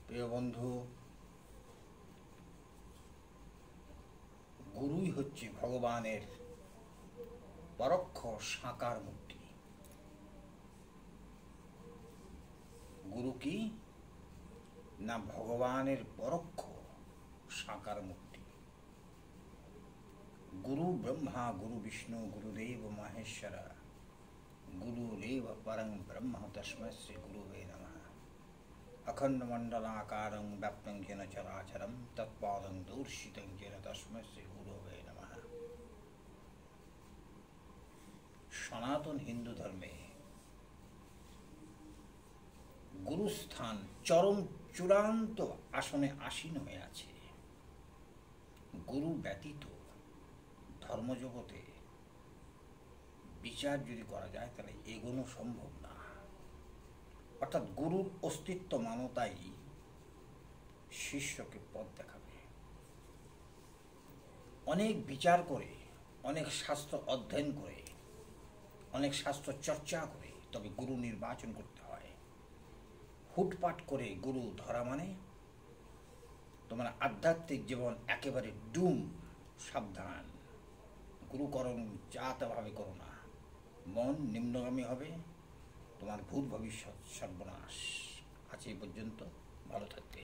প্রিয় বন্ধু, গুরুই হচ্ছে ভগবানের পরোক্ষ সাকার মূর্তি। গুরু কি না ভগবানের পরোক্ষ সাকার মূর্তি। গুরু ব্রহ্মা গুরু বিষ্ণু গুরুদেব মহেশ্বর গুরুরেব পরং ব্রহ্ম তস্मै শ্রী গুরুবে নমঃ। अखंडमंडलाकारं व्याप्तं येन चराचरं तत्पादं दूर्शितं येन तस्मै श्री गुरवे नमः। সনাতন হিন্দু ধর্মে গুরুস্থান চরম চূড়ান্ত আসনে আসীন হয়ে আছে। গুরু ব্যতীত ধর্মজগতে বিচার যদি করা যায় তাহলে এগোনো সম্ভব না। অর্থাৎ গুরুর অস্তিত্ব মানতাই শিষ্যকে পথ দেখাবে। অনেক বিচার করে, অনেক শাস্ত্র অধ্যয়ন করে, অনেক শাস্ত্র চর্চা করে তবে গুরু নির্বাচন করতে হয়। হুটপাট করে গুরু ধরা মানে তোমার আধ্যাত্মিক জীবন একেবারে ডুম। সাবধান, গুরুকরণ জাতভাবে করো না, মন নিম্নগামী হবে, তোমার ভূত ভবিষ্যৎ সর্বনাশ। আজ এই পর্যন্ত, ভালো থাকবে।